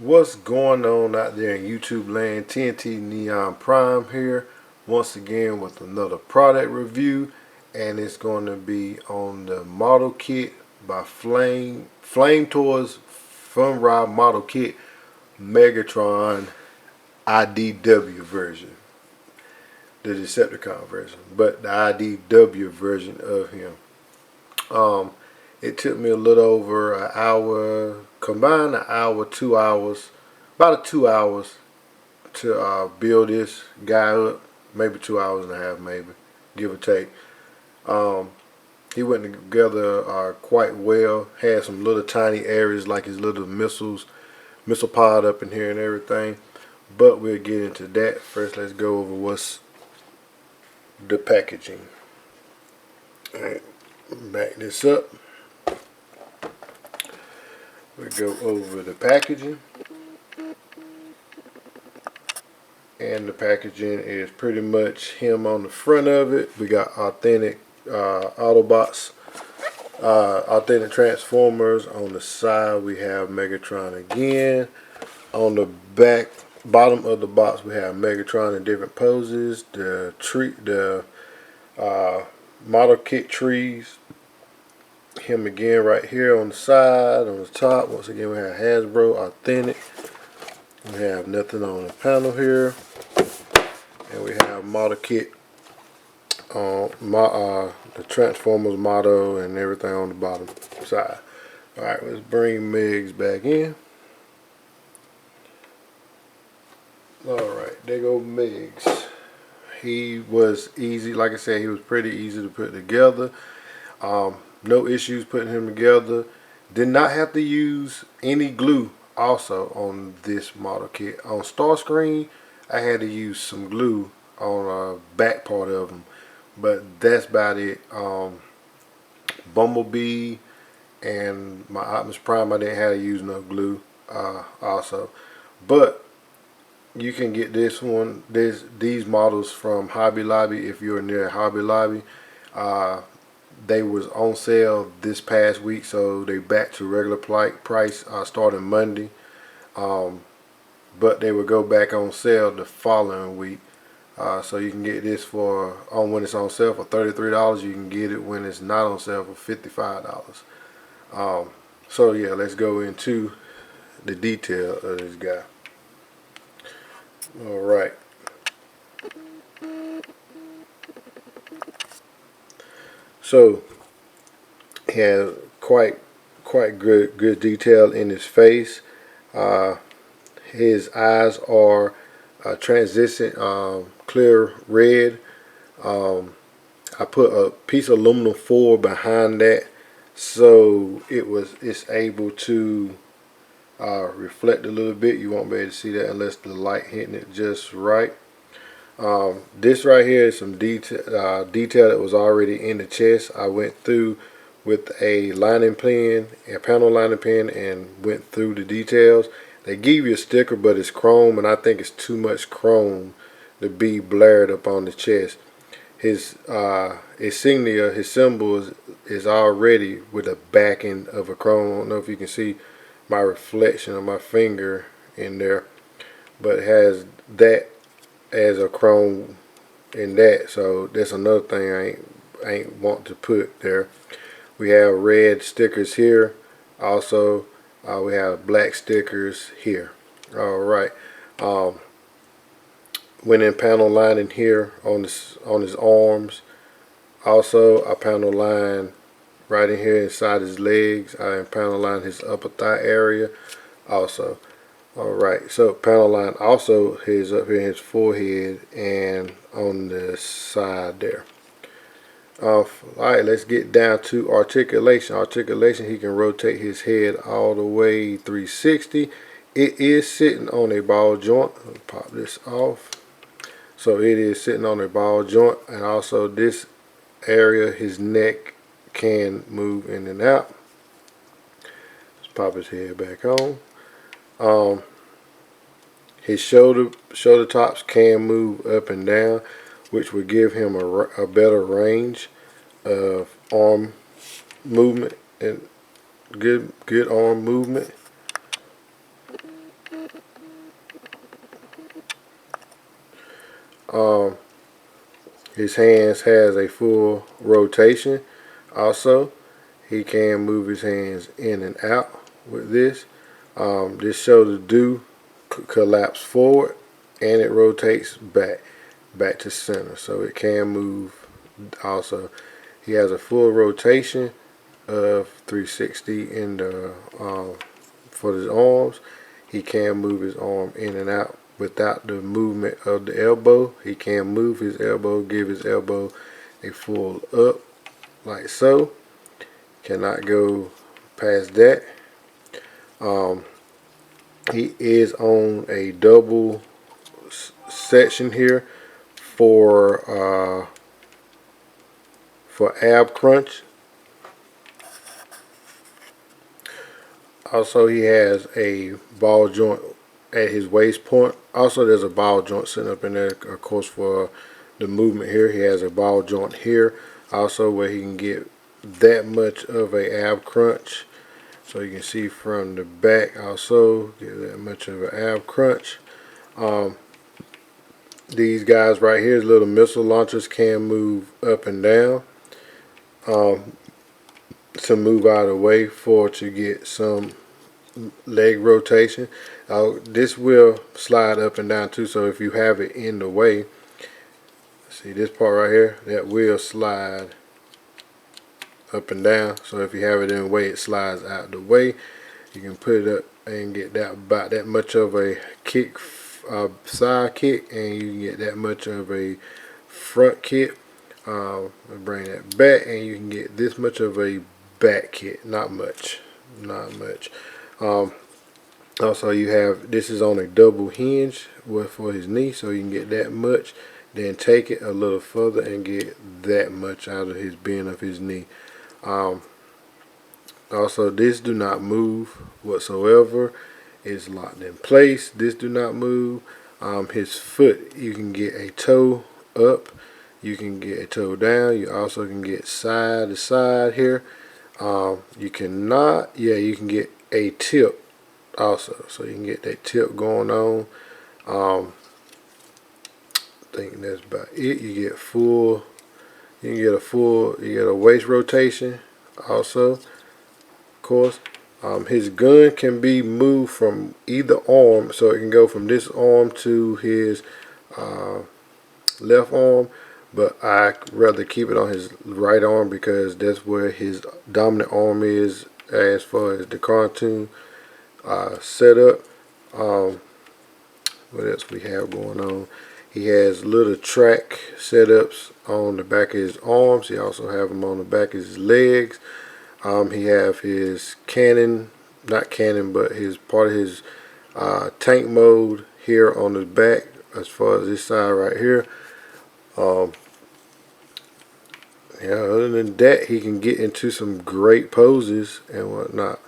What's going on out there in YouTube land? TntNeonPrime here once again with another product review, and it's going to be on the model kit by flametoys Furai model kit Megatron IDW version, the Decepticon version, but the IDW version of him. It took me a little over an hour, combined an hour, 2 hours, about 2 hours to build this guy up. Maybe 2 hours and a half, maybe, give or take. He went together quite well. Had some little tiny areas like his little missile pod up in here and everything. But we'll get into that. First, let's go over what's the packaging. Alright, back this up. We go over the packaging, and the packaging is pretty much him on the front of it. We got authentic Autobots, authentic Transformers. On the side we have Megatron again. On the back bottom of the box we have Megatron in different poses. The model kit trees. Him again right here on the side. On the top, once again, we have Hasbro authentic. We have nothing on the panel here, and we have model kit on the Transformers motto and everything on the bottom side. All right, let's bring Megs back in. All right, there go Megs. He was easy, like I said, he was pretty easy to put together. No issues putting him together. Did not have to use any glue also on this model kit. On Starscream, I had to use some glue on the back part of him, but that's about it. Bumblebee and my Optimus Prime, I didn't have to use no glue also. But you can get this one, these models from Hobby Lobby if you're near Hobby Lobby. They was on sale this past week, so they back to regular price starting Monday. But they will go back on sale the following week. So you can get this when it's on sale for $33. You can get it when it's not on sale for $55. So yeah, let's go into the detail of this guy. All right. So he has quite good detail in his face. His eyes are translucent, clear red. I put a piece of aluminum foil behind that, so it's able to reflect a little bit. You won't be able to see that unless the light hitting it just right. This right here is some detail that was already in the chest. I went through with a lining pen, a panel lining pen, and went through the details. They give you a sticker, but it's chrome, and I think it's too much chrome to be blared up on the chest. His insignia, his symbol is already with a backing of a chrome. I don't know if you can see my reflection of my finger in there, but it has that as a chrome in that, so that's another thing I ain't want to put there. We have red stickers here. Also, we have black stickers here. All right. Went in panel lining here on his arms. Also, a panel line right in here inside his legs. I panel line his upper thigh area. Also. Alright, so panel line also is up here in his forehead and on the side there. Alright, let's get down to articulation. Articulation, he can rotate his head all the way 360. It is sitting on a ball joint. Let me pop this off. So it is sitting on a ball joint, and also this area, his neck can move in and out. Let's pop his head back on. His shoulder tops can move up and down, which would give him a better range of arm movement and good arm movement. Um, his hands has a full rotation. Also, he can move his hands in and out with this. This shows the do collapse forward, and it rotates back to center, so it can move. Also, he has a full rotation of 360 in the for his arms. He can move his arm in and out without the movement of the elbow. He can move his elbow, give his elbow a full up like so. Cannot go past that. Um, he is on a double section here for ab crunch. Also, he has a ball joint at his waist point. Also, there's a ball joint sitting up in there, of course, for the movement here. He has a ball joint here, also where he can get that much of a ab crunch. So you can see from the back, also get that much of an ab crunch. These guys right here, little missile launchers, can move up and down to move out of the way for to get some leg rotation. This will slide up and down too, so if you have it in the way, see this part right here, that will slide up and down. So if you have it in the way, it slides out the way. You can put it up and get that about that much of a kick, side kick, and you can get that much of a front kick. Bring that back, and you can get this much of a back kick. Not much. Also, you have, this is on a double hinge for his knee, so you can get that much. Then take it a little further and get that much out of his bend of his knee. Also, this do not move whatsoever. It's locked in place. This do not move. His foot, you can get a toe up. You can get a toe down. You also can get side to side here. You cannot, you can get a tip also. So you can get that tip going on. I think that's about it. You get full, you can get a full, you get a waist rotation also, of course. His gun can be moved from either arm, so it can go from this arm to his left arm, but I rather keep it on his right arm because that's where his dominant arm is as far as the cartoon setup. What else we have going on? He has little track setups on the back of his arms. He also have them on the back of his legs. He have his cannon, not cannon, but his part of his tank mode here on his back as far as this side right here. Other than that, he can get into some great poses and whatnot.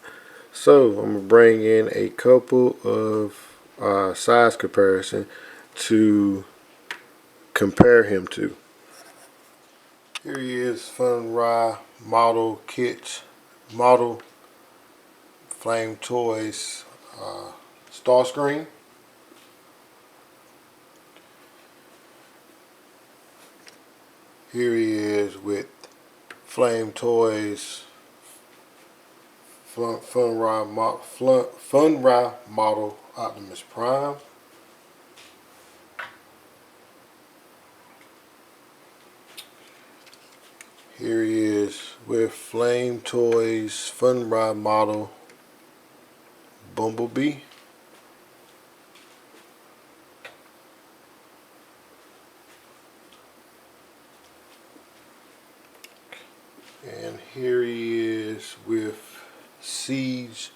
So I'm gonna bring in a couple of size comparison to compare him to. Here he is, Furai model kit, model flametoys Starscream. Here he is with flametoys Furai model Optimus Prime. Here he is with flametoys Furai model Bumblebee. And here he is with Siege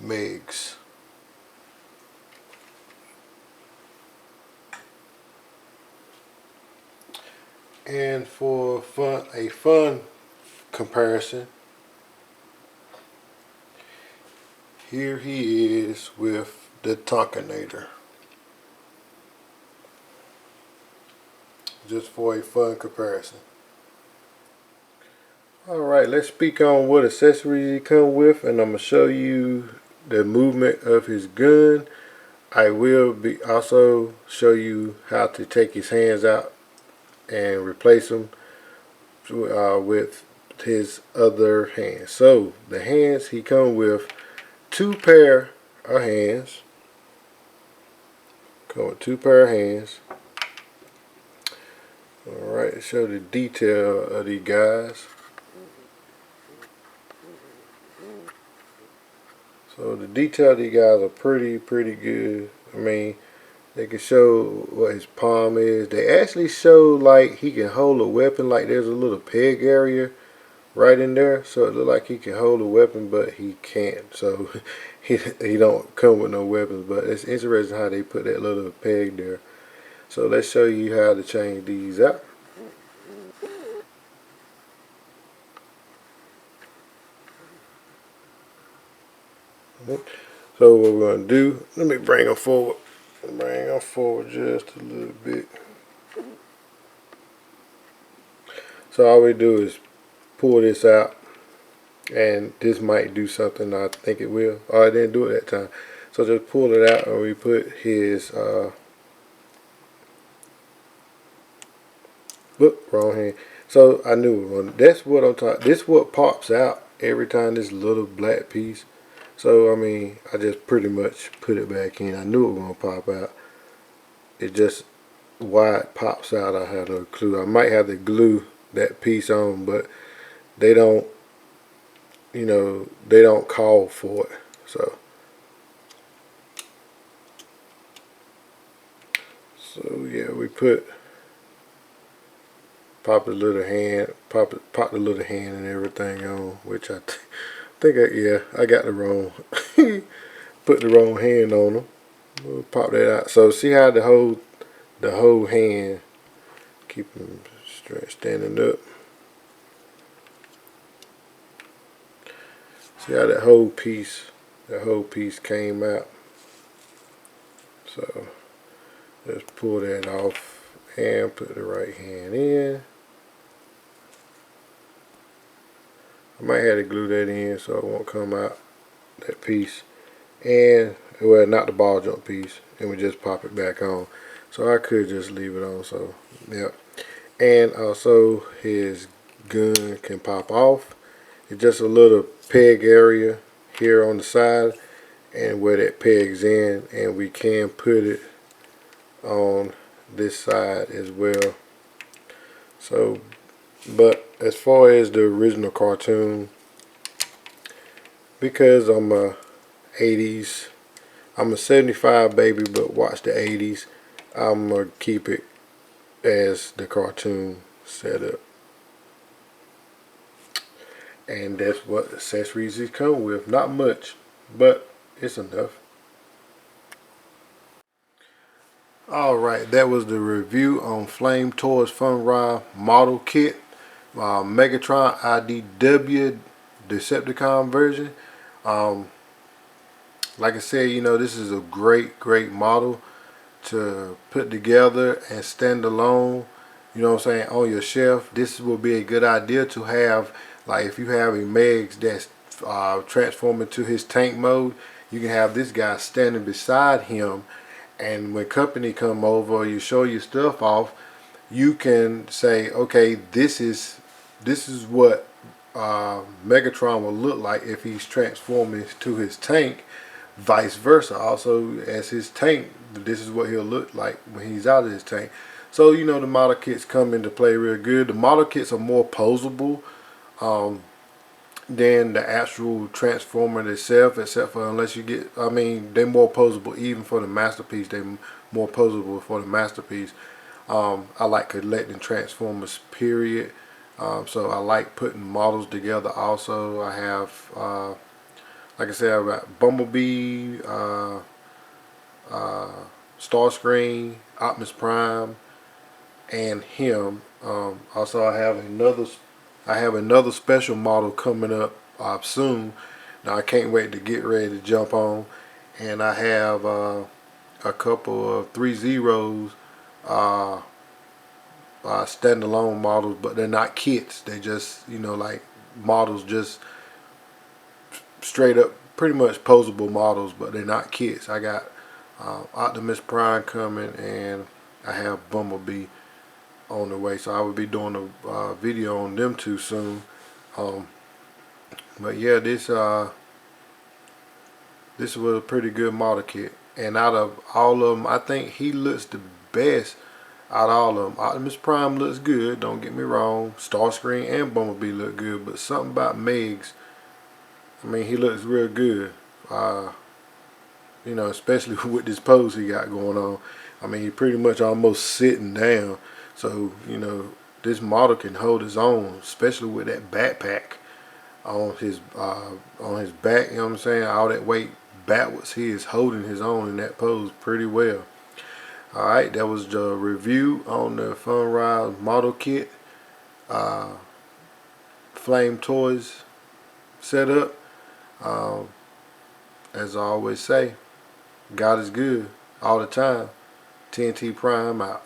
Megs. And for a fun comparison, here he is with the Tonkator. Just for a fun comparison. Alright, let's speak on what accessories he come with, and I'm going to show you the movement of his gun. I will be also show you how to take his hands out and replace them with his other hands. So the hands, he come with two pair of hands. Come with two pair of hands. Alright, show the detail of these guys. So the detail of these guys are pretty good. I mean, they can show what his palm is. They actually show like he can hold a weapon, like there's a little peg area right in there. So it looks like he can hold a weapon, but he can't. So he don't come with no weapons. But it's interesting how they put that little peg there. So let's show you how to change these out. So what we're going to do, let me bring them forward. Bring them forward just a little bit. So all we do is pull this out, and this might do something. I think it will. Oh, I didn't do it that time. So just pull it out, and we put his look, wrong hand. So I knew it. That's what I'm talking. This what pops out every time, this little black piece. So I mean, I just pretty much put it back in. I knew it was gonna pop out. It just why it pops out, I had no clue. I might have to glue that piece on, but they don't, you know, they don't call for it. So yeah, we pop the little hand, pop the little hand and everything on, which I think I got the wrong put the wrong hand on them. We'll pop that out. So see how the whole hand, keep them standing up. See how that whole piece came out. So just pull that off and put the right hand in. I might have to glue that in so it won't come out, that piece. And well, not the ball jump piece, and we just pop it back on. So I could just leave it on. So yep. And also his gun can pop off. It's just a little peg area here on the side, and where that pegs in, and we can put it on this side as well. So, but as far as the original cartoon, because I'm a 80s, I'm a 75 baby, but watch the 80s, I'm gonna keep it as the cartoon setup. And that's what accessories it come with. Not much, but it's enough. Alright, that was the review on flametoys Furai model kit. Megatron IDW Decepticon version. Like I said, you know, this is a great model to put together and stand alone, you know what I'm saying, on your shelf. This will be a good idea to have, like if you have a Megs that's transforming to his tank mode, you can have this guy standing beside him, and when company come over or you show your stuff off, you can say, okay, this is what Megatron will look like if he's transforming to his tank. Vice versa, also as his tank, this is what he'll look like when he's out of his tank. So you know, the model kits come into play real good. The model kits are more posable than the actual transformer itself, except for unless you get, I mean, they're more posable even for the masterpiece. They're more posable for the masterpiece. I like collecting transformers, period. So I like putting models together also. I have like I said, I've got Bumblebee, Starscream, Optimus Prime, and him. Also, I have another special model coming up soon. Now I can't wait to get ready to jump on. And I have a couple of 3-Zeros standalone models, but they're not kits. They just, you know, like models, just straight up pretty much posable models, but they're not kits. I got Optimus Prime coming, and I have Bumblebee on the way. So I will be doing a video on them two soon. But yeah, this was a pretty good model kit. And out of all of them, I think he looks the best out of all of them. Optimus Prime looks good, don't get me wrong. Starscream and Bumblebee look good, but something about Megs, I mean, he looks real good. You know, especially with this pose he got going on. I mean, he pretty much almost sitting down. So, you know, this model can hold his own, especially with that backpack on his back. You know what I'm saying? All that weight backwards, he is holding his own in that pose pretty well. All right, that was the review on the Furai model kit, Flame Toys setup. As I always say, God is good all the time. TNT Prime out.